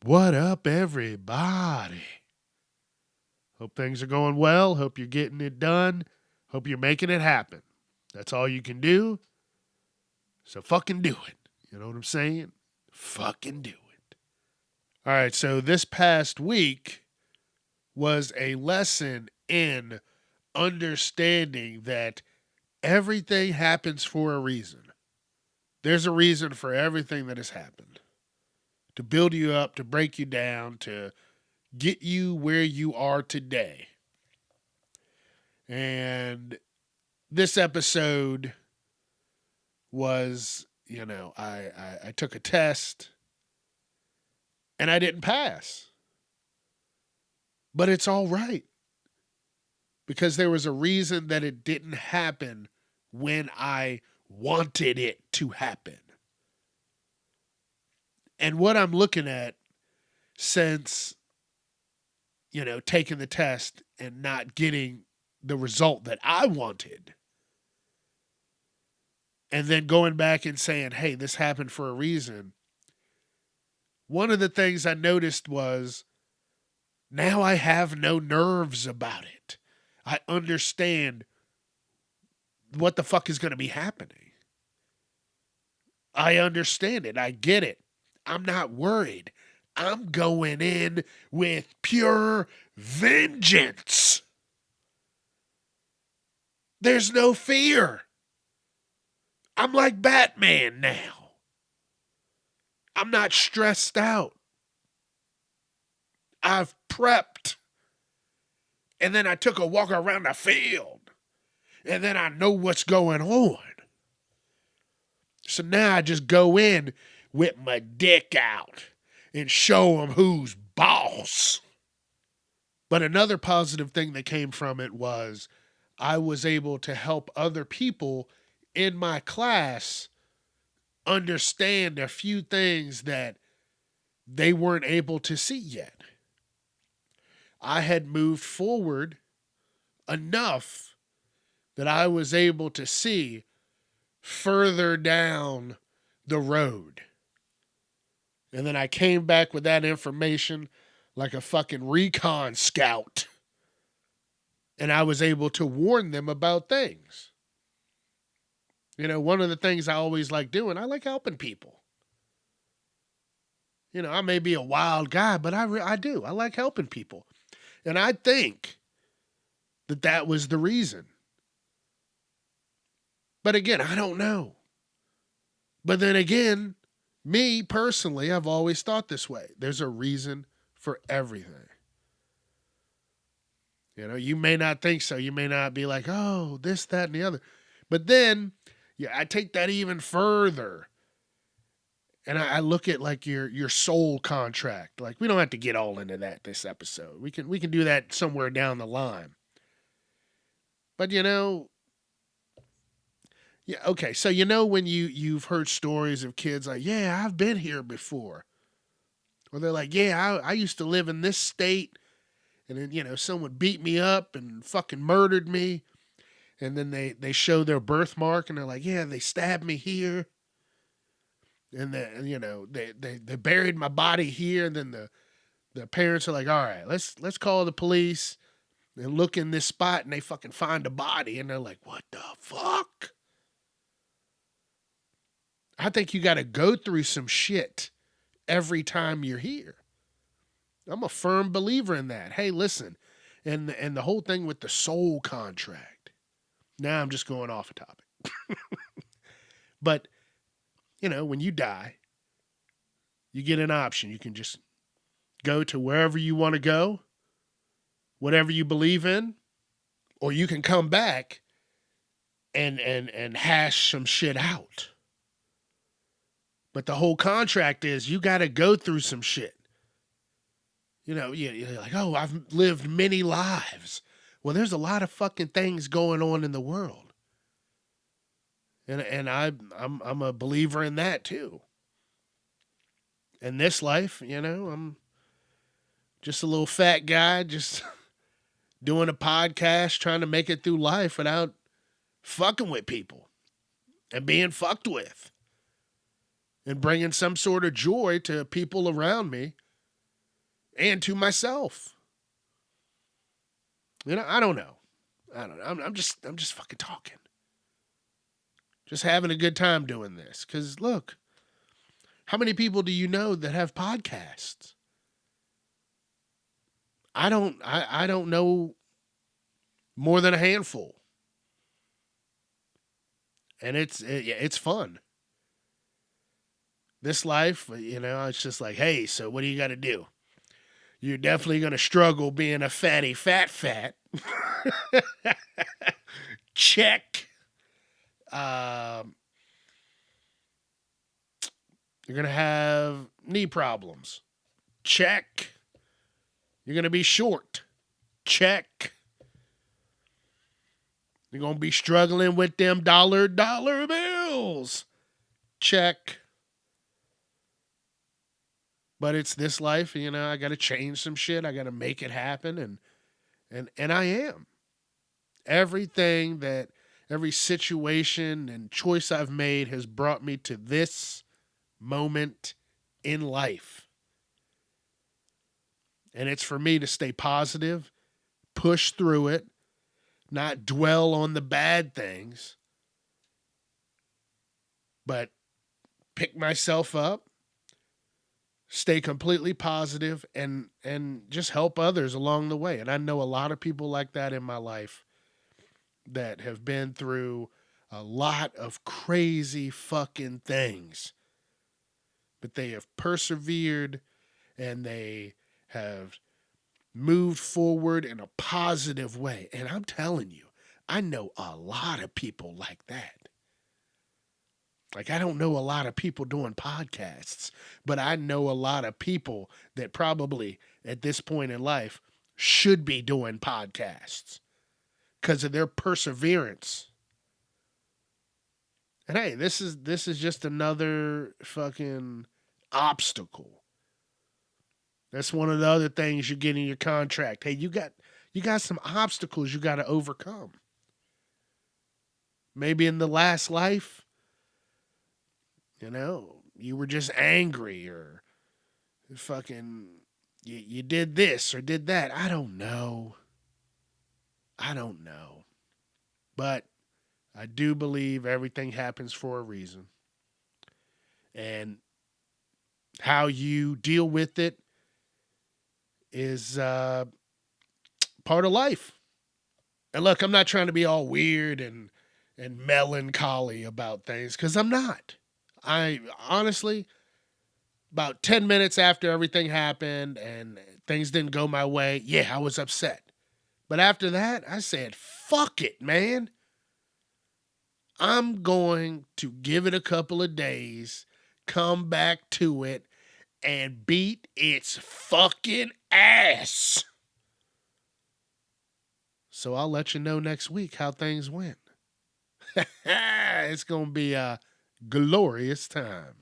What up, everybody? Hope things are going well. Hope you're getting it done. Hope you're making it happen. That's all you can do. So fucking do it. You know what I'm saying? Fucking do it. All right, so this past week was a lesson in understanding that everything happens for a reason. There's a reason for everything that has happened. To build you up, to break you down, to get you where you are today. And this episode was, I took a test and I didn't pass. But it's all right. Because there was a reason that it didn't happen when I wanted it to happen. And what I'm looking at since, taking the test and not getting the result that I wanted, and then going back and saying, hey, this happened for a reason. One of the things I noticed was now I have no nerves about it. I understand what the fuck is going to be happening. I understand it. I get it. I'm not worried. I'm going in with pure vengeance. There's no fear. I'm like Batman now. I'm not stressed out. I've prepped. And then I took a walk around the field. And then I know what's going on. So now I just go in with my dick out and show them who's boss. But another positive thing that came from it was I was able to help other people in my class understand a few things that they weren't able to see yet. I had moved forward enough that I was able to see further down the road. And then I came back with that information like a fucking recon scout. And I was able to warn them about things. One of the things I always like doing, I like helping people. I may be a wild guy, but I do. I like helping people. And I think that was the reason. But again, I don't know. But then again, me personally, I've always thought this way. There's a reason for everything. You may not think so. You may not be like, oh, this, that, and the other. But then, I take that even further. And I look at like your soul contract. Like, we don't have to get all into that this episode. We can do that somewhere down the line. But yeah, okay. So when you've heard stories of kids like, yeah, I've been here before. Or they're like, yeah, I used to live in this state. And then, someone beat me up and fucking murdered me. And then they show their birthmark and they're like, yeah, they stabbed me here. And then, they buried my body here. And then the parents are like, all right, let's call the police and look in this spot, and they fucking find a body. And they're like, what the fuck? I think you got to go through some shit every time you're here. I'm a firm believer in that. Hey, listen, and the whole thing with the soul contract. Now I'm just going off a topic. But, when you die, you get an option. You can just go to wherever you want to go, whatever you believe in, or you can come back and hash some shit out. But the whole contract is you got to go through some shit. You're like, oh, I've lived many lives. Well, there's a lot of fucking things going on in the world. And I'm a believer in that too. In this life, I'm just a little fat guy just doing a podcast trying to make it through life without fucking with people and being fucked with and bringing some sort of joy to people around me and to myself. I don't know. I'm just fucking talking. Just having a good time doing this. Because look, how many people do you know that have podcasts? I don't know more than a handful. And it's fun. This life, it's just like, hey, so what do you got to do? You're definitely going to struggle being a fatty fat. Check. You're going to have knee problems. Check. You're going to be short. Check. You're going to be struggling with them dollar bills. Check. But it's this life, I got to change some shit. I got to make it happen. And I am. Every situation and choice I've made has brought me to this moment in life. And it's for me to stay positive, push through it, not dwell on the bad things, but pick myself up, stay completely positive, and just help others along the way. And I know a lot of people like that in my life that have been through a lot of crazy fucking things. But they have persevered and they have moved forward in a positive way. And I'm telling you, I know a lot of people like that. Like, I don't know a lot of people doing podcasts, but I know a lot of people that probably at this point in life should be doing podcasts because of their perseverance. And hey, this is just another fucking obstacle. That's one of the other things you get in your contract. Hey, you got some obstacles you got to overcome. Maybe in the last life, you were just angry or fucking you did this or did that. I don't know. But I do believe everything happens for a reason. And how you deal with it is part of life. And look, I'm not trying to be all weird and melancholy about things, because I'm not. I honestly, about 10 minutes after everything happened and things didn't go my way, yeah, I was upset. But after that, I said, fuck it, man. I'm going to give it a couple of days, come back to it, and beat its fucking ass. So I'll let you know next week how things went. It's going to be a glorious time.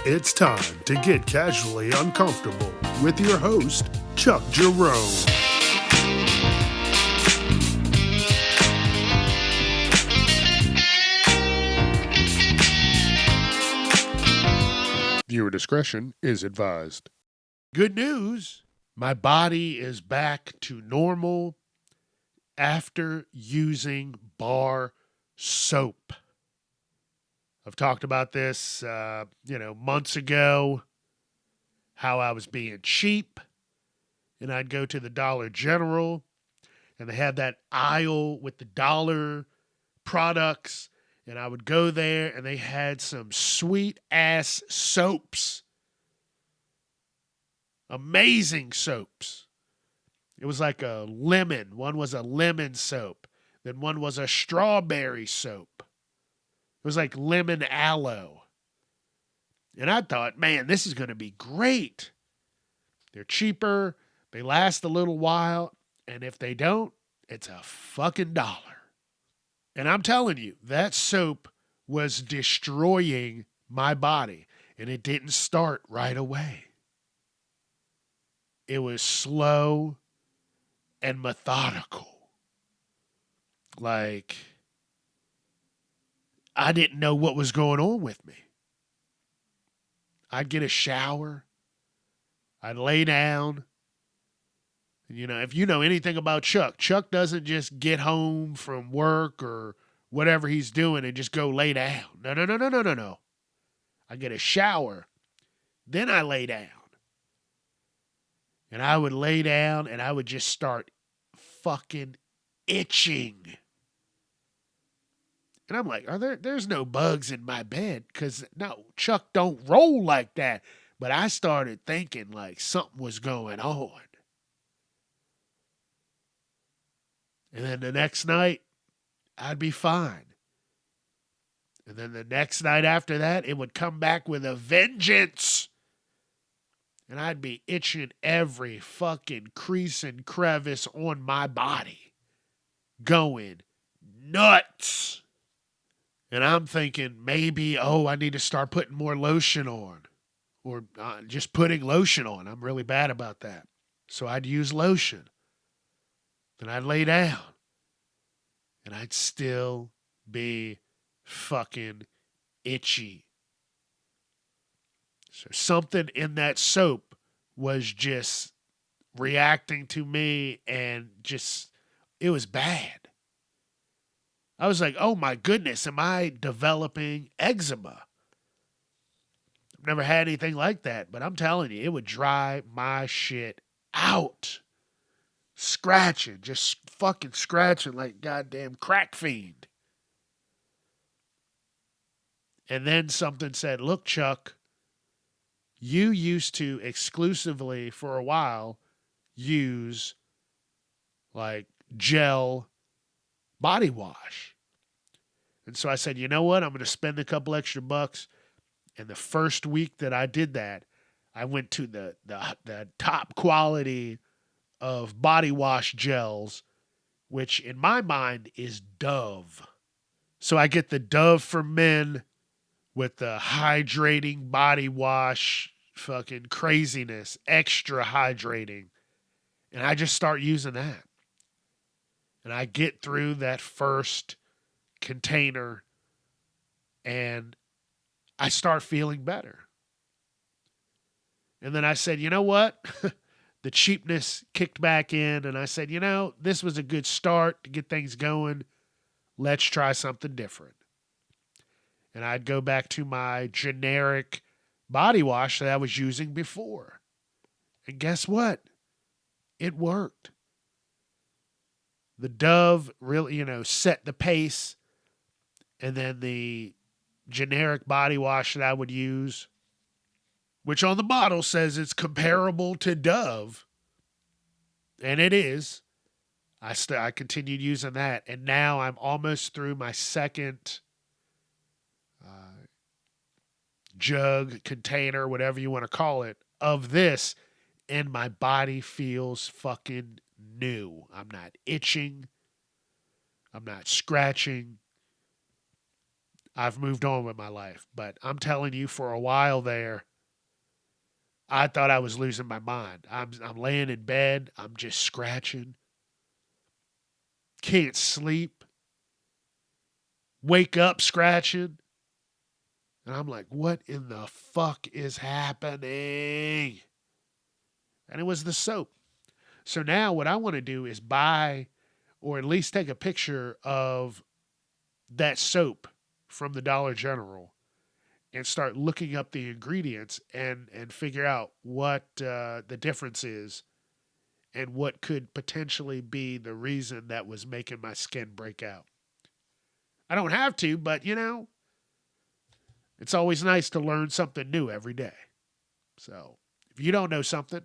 It's time to get casually uncomfortable with your host, Chuck Jerome. Viewer discretion is advised. Good news. My body is back to normal after using bar soap. I've talked about this, months ago, how I was being cheap, and I'd go to the Dollar General, and they had that aisle with the dollar products, and I would go there, and they had some sweet-ass soaps. Amazing soaps. It was like a lemon. One was a lemon soap. Then one was a strawberry soap. It was like lemon aloe. And I thought, man, this is going to be great. They're cheaper. They last a little while. And if they don't, it's a fucking $1. And I'm telling you, that soap was destroying my body. And it didn't start right away. It was slow and methodical. Like, I didn't know what was going on with me. I'd get a shower. I'd lay down. You know, if you know anything about Chuck, Chuck doesn't just get home from work or whatever he's doing and just go lay down. No, no, no, no, no, no, no. I get a shower, then I lay down. And I would lay down and I would just start fucking itching. And I'm like, there's no bugs in my bed, because no, Chuck don't roll like that. But I started thinking like something was going on. And then the next night, I'd be fine. And then the next night after that, it would come back with a vengeance. And I'd be itching every fucking crease and crevice on my body, going nuts. And I'm thinking maybe, I need to start putting more lotion on, or just putting lotion on. I'm really bad about that. So I'd use lotion. Then I'd lay down. And I'd still be fucking itchy. So something in that soap was just reacting to me, and just, it was bad. I was like, oh my goodness, am I developing eczema? I've never had anything like that, but I'm telling you, it would dry my shit out. Scratching, just fucking scratching like goddamn crack fiend. And then something said, look, Chuck, you used to exclusively for a while use like gel body wash. And so I said, you know what? I'm going to spend a couple extra bucks. And the first week that I did that, I went to the top quality of body wash gels, which in my mind is Dove. So I get the Dove for men with the hydrating body wash, fucking craziness, extra hydrating. And I just start using that. And I get through that first container and I start feeling better. And then I said, you know what? The cheapness kicked back in, and I said, this was a good start to get things going. Let's try something different. And I'd go back to my generic body wash that I was using before. And guess what? It worked. The Dove really, set the pace. And then the generic body wash that I would use, which on the bottle says it's comparable to Dove, and it is. I continued using that, and now I'm almost through my second jug, container, whatever you want to call it, of this, and my body feels fucking new. I'm not itching. I'm not scratching. I've moved on with my life, but I'm telling you, for a while there, I thought I was losing my mind. I'm laying in bed. I'm just scratching. Can't sleep. Wake up scratching. And I'm like, what in the fuck is happening? And it was the soap. So now what I want to do is buy, or at least take a picture of that soap from the Dollar General and start looking up the ingredients and figure out what the difference is and what could potentially be the reason that was making my skin break out. I don't have to, but it's always nice to learn something new every day. So if you don't know something,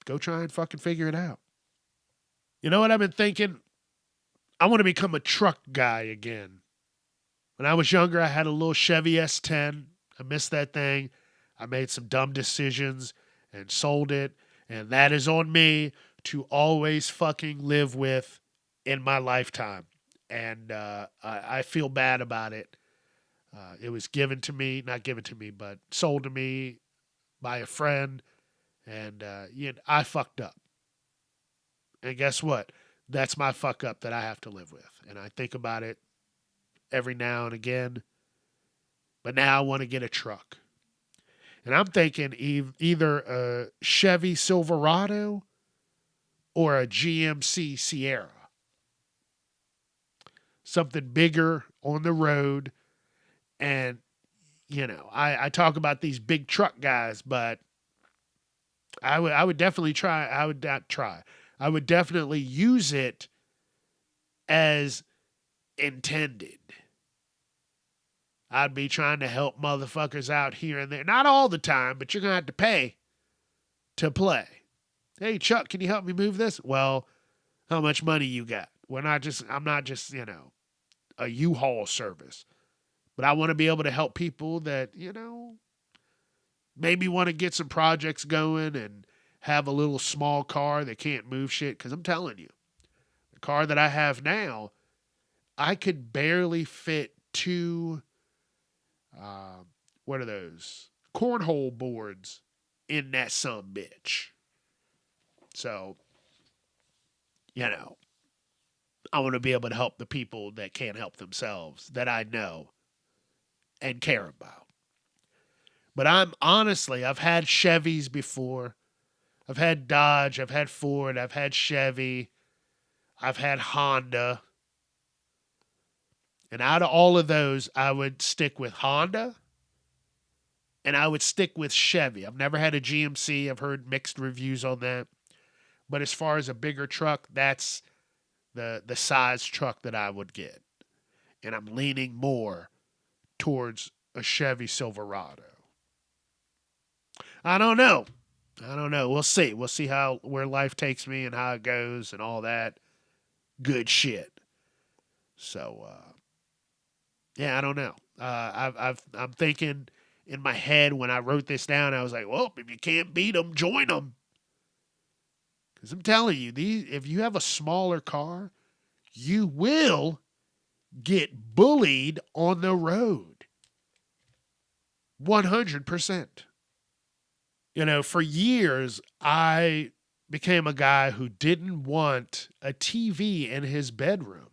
go try and fucking figure it out. You know what I've been thinking? I want to become a truck guy again. When I was younger, I had a little Chevy S10. I missed that thing. I made some dumb decisions and sold it. And that is on me to always fucking live with in my lifetime. And I feel bad about it. It was given to me, not given to me, but sold to me by a friend. And I fucked up. And guess what? That's my fuck up that I have to live with. And I think about it every now and again. But now I want to get a truck. And I'm thinking either a Chevy Silverado or a GMC Sierra. Something bigger on the road. And, I talk about these big truck guys, but I would definitely try. I would not try. I would definitely use it as intended. I'd be trying to help motherfuckers out here and there. Not all the time, but you're going to have to pay to play. Hey, Chuck, can you help me move this? Well, how much money you got? I'm not just, a U-Haul service. But I want to be able to help people that, maybe want to get some projects going and have a little small car that can't move shit. Because I'm telling you, the car that I have now, I could barely fit two, what are those? Cornhole boards in that some bitch. So, I want to be able to help the people that can't help themselves, that I know and care about. But I've had Chevys before. I've had Dodge, I've had Ford, I've had Chevy, I've had Honda. And out of all of those, I would stick with Honda and I would stick with Chevy. I've never had a GMC. I've heard mixed reviews on that. But as far as a bigger truck, that's the size truck that I would get. And I'm leaning more towards a Chevy Silverado. I don't know. We'll see. We'll see where life takes me and how it goes and all that good shit. So, yeah, I don't know. I'm thinking in my head when I wrote this down, I was like, well, if you can't beat them, join them. Because I'm telling you, if you have a smaller car, you will get bullied on the road. 100%. For years, I became a guy who didn't want a TV in his bedroom.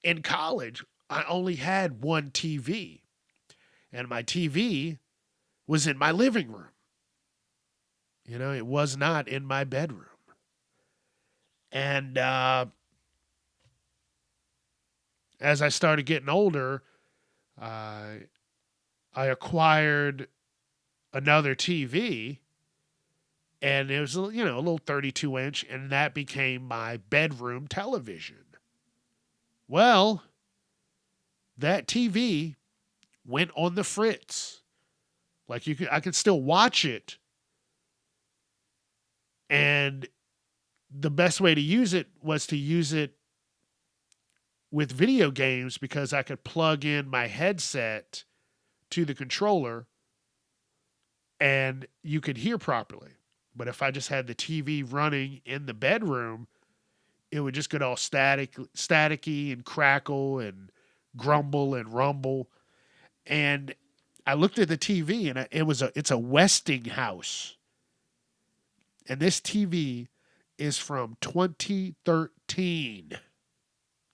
In college, I only had one TV, and my TV was in my living room. It was not in my bedroom. And as I started getting older, I acquired another TV, and it was a little 32-inch, and that became my bedroom television. Well, that TV went on the fritz. Like I could still watch it, and the best way to use it was to use it with video games because I could plug in my headset to the controller and you could hear properly. But if I just had the TV running in the bedroom, it would just get all staticky and crackle and grumble and rumble. And I looked at the TV and it's a Westinghouse. And this TV is from 2013.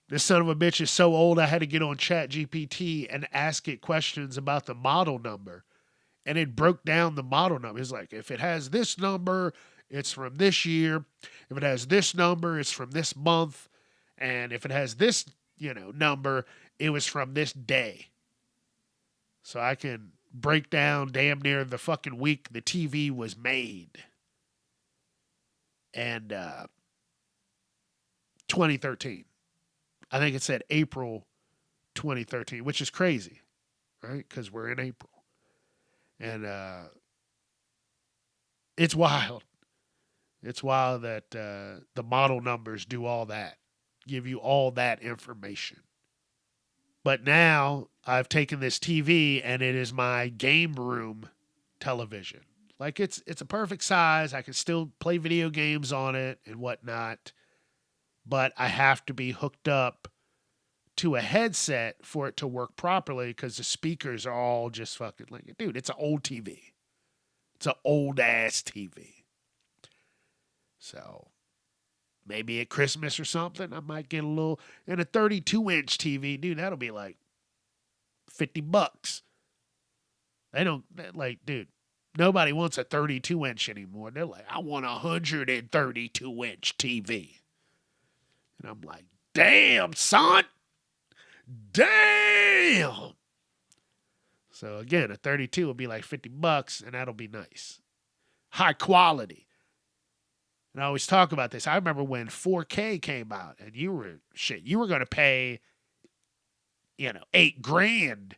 This son of a bitch is so old I had to get on ChatGPT and ask it questions about the model number. And it broke down the model number. It's like, if it has this number, it's from this year. If it has this number, it's from this month. And if it has this, number, it was from this day. So I can break down damn near the fucking week the TV was made. And 2013. I think it said April 2013, which is crazy, right? Because we're in April. And it's wild. It's wild that the model numbers do all that, give you all that information. But now I've taken this TV and it is my game room television. Like it's a perfect size. I can still play video games on it and whatnot. But I have to be hooked up to a headset for it to work properly because the speakers are all just fucking like, dude, it's an old TV. It's an old ass TV. So maybe at Christmas or something, I might get a little, and a 32-inch TV, dude, that'll be like $50. They don't, like, dude, Nobody wants a 32-inch anymore. They're like, I want a 132-inch TV. And I'm like, damn, son. Damn. So again, a 32 will be like $50, and that'll be nice. High quality. And I always talk about this. I remember when 4K came out, and you were going to pay, $8,000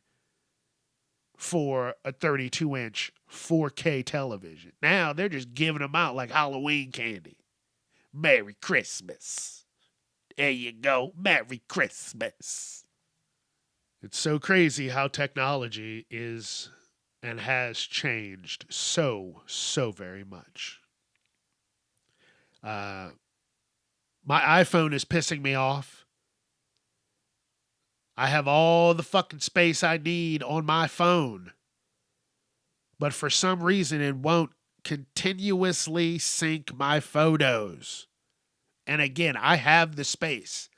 for a 32-inch 4K television. Now they're just giving them out like Halloween candy. Merry Christmas. There you go. Merry Christmas. It's so crazy how technology is and has changed so very much. My iPhone is pissing me off. I have all the fucking space I need on my phone. But for some reason, it won't continuously sync my photos. And again, I have the space.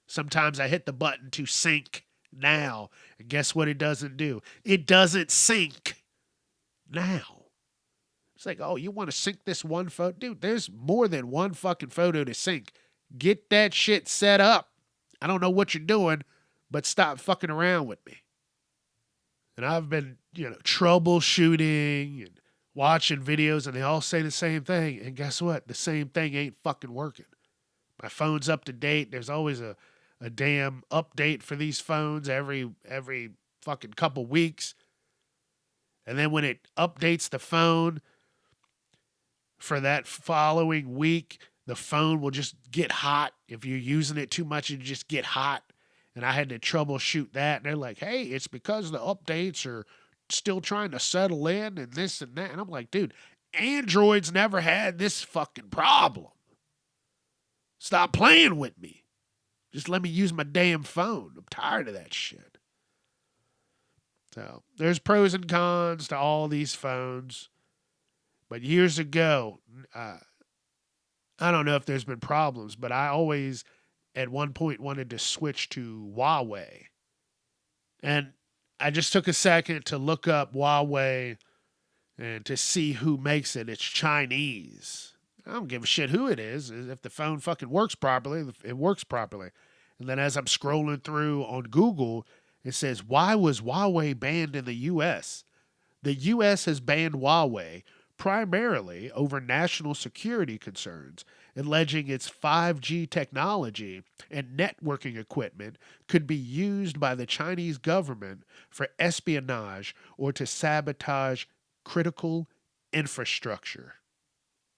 Sometimes I hit the button to sync now. And guess what it doesn't do? It doesn't sync now. It's like, oh, you want to sync this one photo? Dude, there's more than one fucking photo to sync. Get that shit set up. I don't know what you're doing, but stop fucking around with me. And I've been, troubleshooting and watching videos, and they all say the same thing. And guess what? The same thing ain't fucking working. My phone's up to date. There's always a damn update for these phones every fucking couple weeks. And then when it updates the phone for that following week, the phone will just get hot. If you're using it too much, it'll just get hot. And I had to troubleshoot that. And they're like, hey, it's because the updates are still trying to settle in and this and that. And I'm like, dude, Android's never had this fucking problem. Stop playing with me. Just let me use my damn phone. I'm tired of that shit. So there's pros and cons to all these phones. But years ago, I don't know if there's been problems, but I always at one point wanted to switch to Huawei. And I just took a second to look up Huawei and to see who makes it. It's Chinese. I don't give a shit who it is. If the phone fucking works properly, it works properly. And then as I'm scrolling through on Google, it says, why was Huawei banned in the U.S.? The U.S. has banned Huawei primarily over national security concerns, alleging its 5G technology and networking equipment could be used by the Chinese government for espionage or to sabotage critical infrastructure.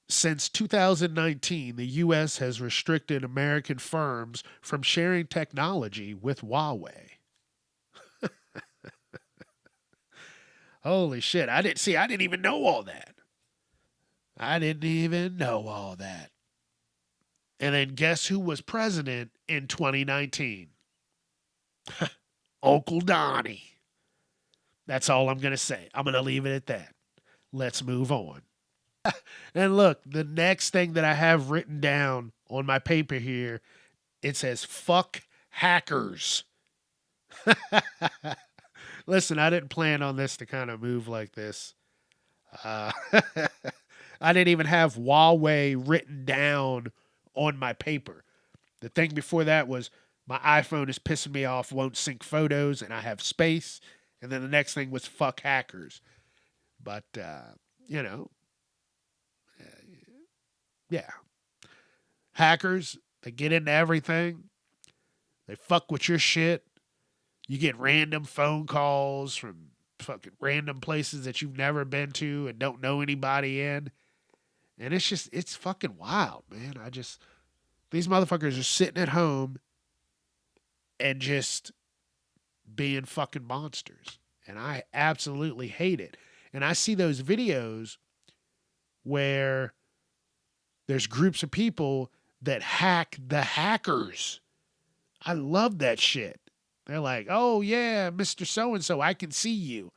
Since 2019, the U.S. has restricted American firms from sharing technology with Huawei. Holy shit. I didn't even know all that. And then guess who was president in 2019? Uncle Donnie. That's all I'm going to say. I'm going to leave it at that. Let's move on. And look, the next thing that I have written down on my paper here, it says, fuck hackers. Listen, I didn't plan on this to kind of move like this. I didn't even have Huawei written down on my paper. The thing before that was my iPhone is pissing me off, won't sync photos, and I have space. And then the next thing was fuck hackers. But, yeah. Hackers, they get into everything. They fuck with your shit. You get random phone calls from fucking random places that you've never been to and don't know anybody in. And it's fucking wild, man. These motherfuckers are sitting at home and just being fucking monsters. And I absolutely hate it. And I see those videos where there's groups of people that hack the hackers. I love that shit. They're like, oh yeah, Mr. So-and-so, I can see you.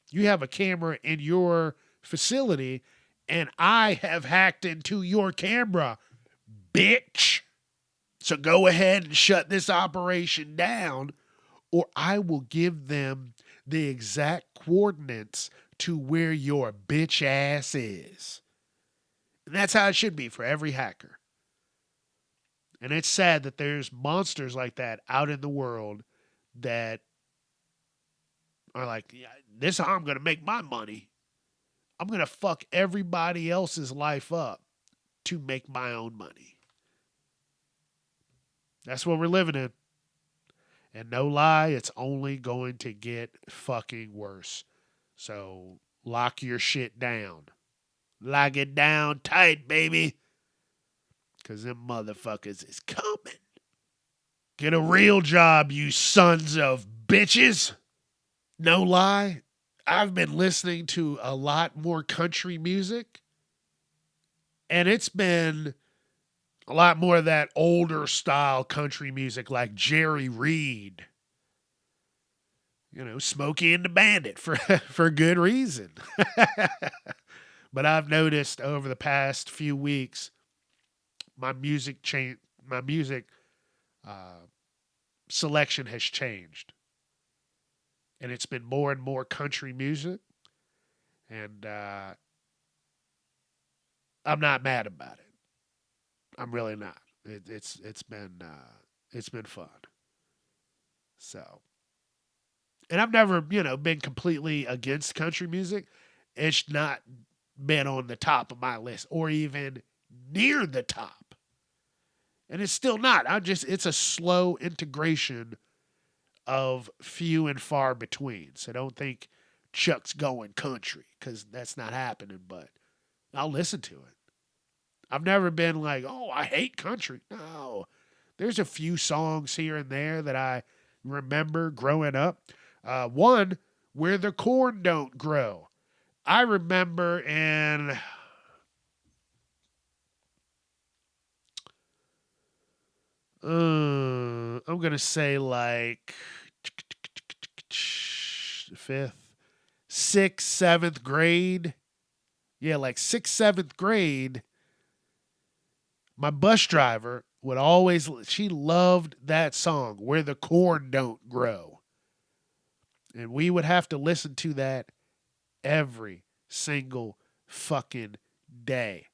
You have a camera in your facility and I have hacked into your camera, bitch. So go ahead and shut this operation down or I will give them the exact coordinates to where your bitch ass is. And that's how it should be for every hacker. And it's sad that there's monsters like that out in the world that are like, yeah, this is how I'm going to make my money. I'm going to fuck everybody else's life up to make my own money. That's what we're living in. And no lie, it's only going to get fucking worse. So lock your shit down. Lock it down tight, baby. Because them motherfuckers is coming. Get a real job, you sons of bitches. No lie, I've been listening to a lot more country music. And it's been a lot more of that older style country music like Jerry Reed. You know, Smokey and the Bandit for good reason. But I've noticed over the past few weeks, my music selection has changed. And it's been more and more country music. And I'm not mad about it. I'm really not. It's been fun. So, and I've never, been completely against country music. It's not been on the top of my list or even near the top. And it's still not. It's a slow integration of few and far between. So don't think Chuck's going country, because that's not happening, but I'll listen to it. I've never been like, oh, I hate country. No. There's a few songs here and there that I remember growing up. One, Where the Corn Don't Grow. I remember in I'm going to say like 5th, 6th, 7th grade. Yeah, like 6th, 7th grade. My bus driver would she loved that song, Where the Corn Don't Grow. And we would have to listen to that every single fucking day.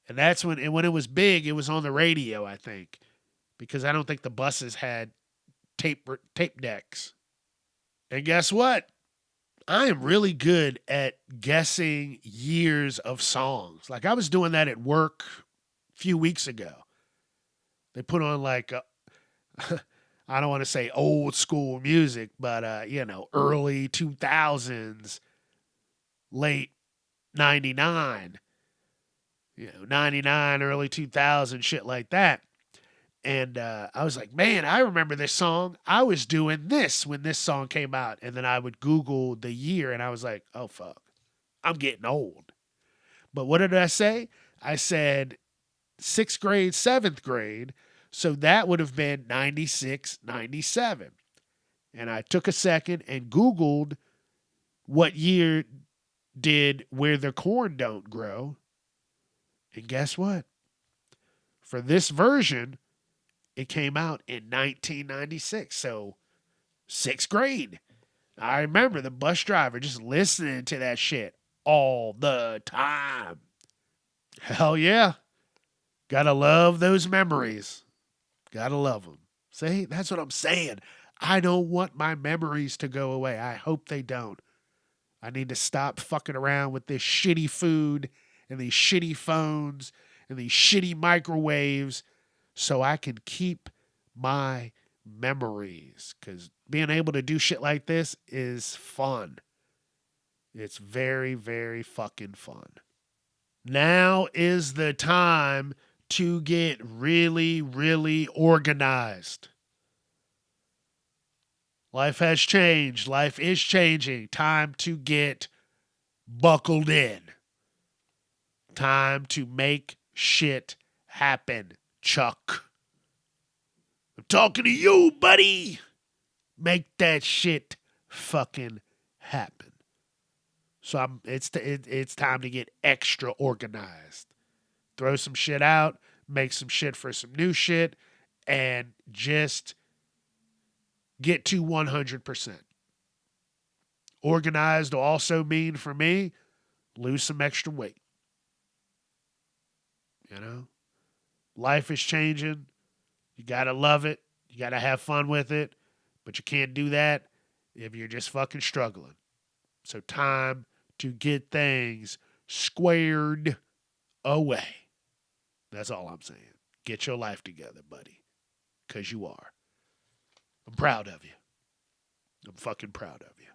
And that's when it was big, it was on the radio, I think. Because I don't think the buses had tape decks. And guess what? I am really good at guessing years of songs. Like I was doing that at work a few weeks ago. They put on like, I don't want to say old school music, but, early 2000s, late 99, 99, early 2000, shit like that. And I was like, man, I remember this song. I was doing this when this song came out. And then I would Google the year and I was like, oh, fuck, I'm getting old. But what did I say? I said 6th grade, 7th grade. So that would have been 96, 97. And I took a second and Googled what year did Where the Corn Don't Grow. And guess what? For this version, it came out in 1996, so 6th grade. I remember the bus driver just listening to that shit all the time. Hell yeah. Gotta love those memories. Gotta love them. See, that's what I'm saying. I don't want my memories to go away. I hope they don't. I need to stop fucking around with this shitty food and these shitty phones and these shitty microwaves so I can keep my memories. Because being able to do shit like this is fun. It's very, very fucking fun. Now is the time to get really, really organized. Life has changed. Life is changing. Time to get buckled in. Time to make shit happen, Chuck. I'm talking to you, buddy. Make that shit fucking happen. So it's time to get extra organized. Throw some shit out, make some shit for some new shit, and just get to 100%. Organized will also mean for me, lose some extra weight. You know, life is changing. You got to love it. You got to have fun with it. But you can't do that if you're just fucking struggling. So, time to get things squared away. That's all I'm saying. Get your life together, buddy. Because you are. I'm proud of you. I'm fucking proud of you.